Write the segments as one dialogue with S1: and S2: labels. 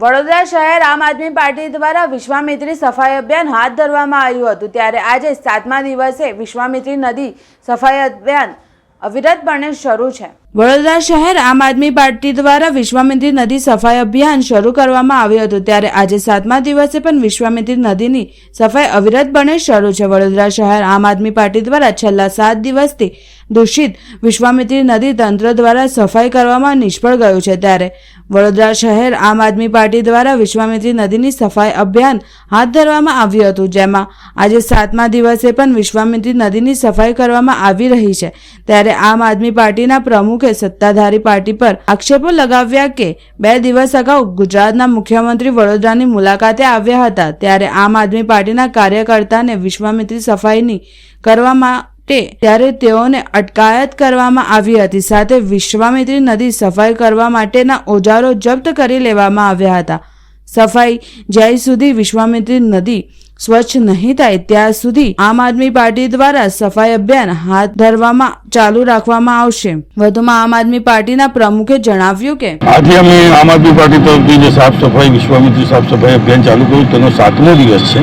S1: વડોદરા શહેર આમ આદમી પાર્ટી દ્વારા વિશ્વામિત્રી સફાઈ અભિયાન હાથ ધરવામાં આવ્યું હતું, ત્યારે આજે 7મા દિવસે વિશ્વામિત્રી નદી સફાઈ અભિયાન અવિરતપણે શરૂ છે। વડોદરા શહેર આમ આદમી પાર્ટી દ્વારા વિશ્વામિત્રી નદી સફાઈ અભિયાન શરૂ કરવામાં આવ્યું હતું, ત્યારે આજે 7મા દિવસે પણ વિશ્વામિત્રી નદીની સફાઈ અવિરતપણે શરૂ છે। વડોદરા શહેર આમ આદમી પાર્ટી દ્વારા છેલ્લા 7 દિવસથી દૂષિત વિશ્વામિત્રી નદી તંત્ર દ્વારા સફાઈ કરવામાં નિષ્ફળ ગયું છે, ત્યારે વડોદરા શહેર આમ આદમી પાર્ટી દ્વારા વિશ્વામિત્રી નદીની સફાઈ અભિયાન હાથ ધરવામાં આવ્યું હતું, જેમાં આજે 7મા દિવસે પણ વિશ્વામિત્રી નદીની સફાઈ કરવામાં આવી રહી છે। ત્યારે આમ આદમી પાર્ટીના પ્રમુખે સત્તાધારી પાર્ટી પર આક્ષેપો લગાવ્યા કે 2 દિવસ અગાઉ ગુજરાતના મુખ્યમંત્રી વડોદરાની મુલાકાતે આવ્યા હતા, ત્યારે આમ આદમી પાર્ટીના કાર્યકર્તાને વિશ્વામિત્રી સફાઈની કરવામાં ત્યારે તેઓને અટકાયત કરવામાં આવી હતી, સાથે વિશ્વામિત્રી નદી સફાઈ કરવા માટેના ઓજારો જપ્ત કરી લેવામાં આવ્યા હતા। સફાઈ જ્યાં સુધી વિશ્વામિત્રી નદી સ્વચ્છ નહીં થાય ત્યાં સુધી આમ આદમી પાર્ટી દ્વારા સફાઈ અભિયાન હાથ ધરવામાં ચાલુ રાખવામાં આવશે। વધુમાં આમ આદમી પાર્ટીના પ્રમુખે જણાવ્યું કે
S2: આજે અમે આમ આદમી પાર્ટી તરફથી જે સાફ સફાઈ વિશ્વામિત્રી સાફ સફાઈ અભિયાન ચાલુ કર્યું તેનો 7મો દિવસ છે,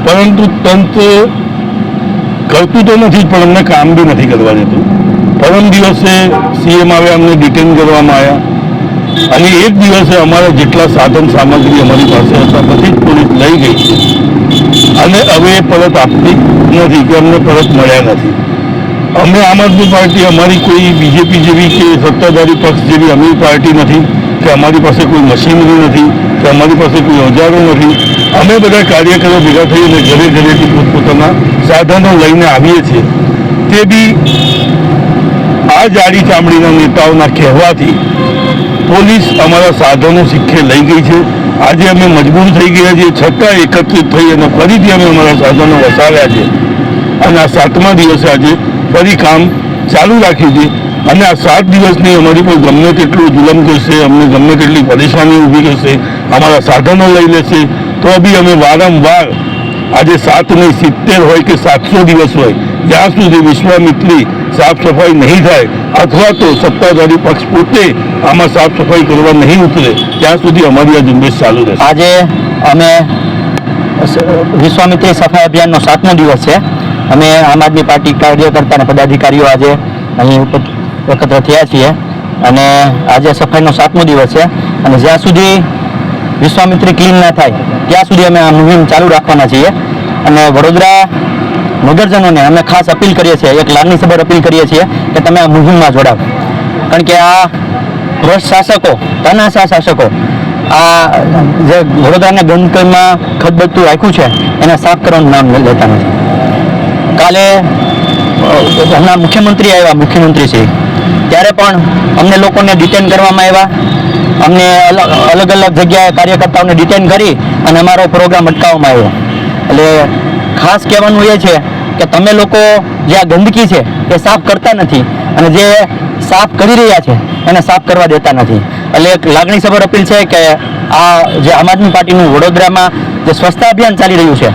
S2: પરંતુ તંત્ર કરતું તો નથી પણ અમને કામ બી નથી કરવા દેતું। પરમ દિવસે સીએમ આવ્યા, અમને ડિટેન કરવામાં આવ્યા અને એક દિવસે અમારા જેટલા સાધન સામગ્રી અમારી પાસે હતા બધી જ પોલીસ લઈ ગઈ છે અને હવે પરત આપતી નથી કે અમને પરત મળ્યા નથી। અમે આમ આદમી પાર્ટી અમારી કોઈ બીજેપી જેવી કે સત્તાધારી પક્ષ જેવી અમારી પાર્ટી નથી કે અમારી પાસે કોઈ મશીનરી નથી કે અમારી પાસે કોઈ ઓજારો નથી। અમે બધા કાર્યકરો ભેગા થઈને ઘરે ઘરેથી પોતપોતાના સાધનો લઈને આવીએ છીએ, તે બી આ જાડી ચામડીના નેતાઓના કહેવાથી પોલીસ અમારા સાધનો સિક્કે લઈ ગઈ છે। આજે અમે મજબૂર થઈ ગયા છીએ, છતાં એકત્રિત થઈ અને ફરીથી અમે અમારા સાધનો વસાવ્યા છે અને આ 7મા દિવસે આજે ફરી કામ ચાલુ રાખ્યું છે અને આ 7 દિવસની અમારી પર ગમે તેટલું જુલમ કરશે, અમને ગમે તેટલી પરેશાની ઊભી કરશે, અમારા સાધનો લઈ લેશે, તો બી અમે વારંવાર આજે 7 નહીં 70 હોય કે 700 દિવસ હોય જ્યાં સુધી વિશ્વામિત્રી સાફ સફાઈ નહીં થાય અથવા તો સત્તાધારી પક્ષ પોતે આમાં સાફ સફાઈ કરવા નહીં ઉતરે ત્યાં સુધી અમારી આ ઝુંબેશ ચાલુ રહેશે।
S3: આજે અમે વિશ્વામિત્રી સફાઈ અભિયાનનો 7મો દિવસ છે। અમે આમ આદમી પાર્ટી કાર્યકર્તા અને પદાધિકારીઓ આજે અહીં એકત્ર થયા છીએ અને આજે સફાઈનો 7મો દિવસ છે અને જ્યાં સુધી વિશ્વામિત્રી ક્લીન ના થાય ત્યાં સુધી અમે આ મુહિમ ચાલુ રાખવાના છીએ અને વડોદરા નગરજનોને અમે ખાસ અપીલ કરીએ છીએ, એક લાગણીસભર અપીલ કરીએ છીએ કે તમે આ મુહિમમાં જોડાવ, કારણ કે આ ભ્રષ્ટ શાસકો, તાનાશાહ શાસકો આ જે વડોદરાને ગંદકીમાં ખદબદતું રાખ્યું છે એને સાફ કરવાનું નામ લેતા નથી। કાલે હમણાં મુખ્યમંત્રી આવ્યા, મુખ્યમંત્રીશ્રી, ત્યારે પણ અમને લોકોને ડિટેન કરવામાં આવ્યા, અમને અલગ અલગ જગ્યાએ કાર્યકર્તાઓને ડિટેન કરી અને અમારો પ્રોગ્રામ અટકાવવામાં આવ્યો। એટલે ખાસ કહેવાનું એ છે કે તમે લોકો જે આ ગંદકી છે એ સાફ કરતા નથી અને જે સાફ કરી રહ્યા છે એને સાફ કરવા દેતા નથી। એટલે એક લાગણીસભર અપીલ છે કે આ જે આમ આદમી પાર્ટીનું વડોદરામાં જે સ્વચ્છતા અભિયાન ચાલી રહ્યું છે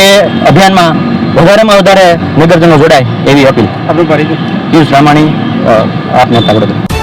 S3: એ અભિયાનમાં વધારેમાં વધારે નગરજનો જોડાય એવી અપીલ। આપણું પરિચય પિયુષ રામાણી, આપ નેતા વડોદરા।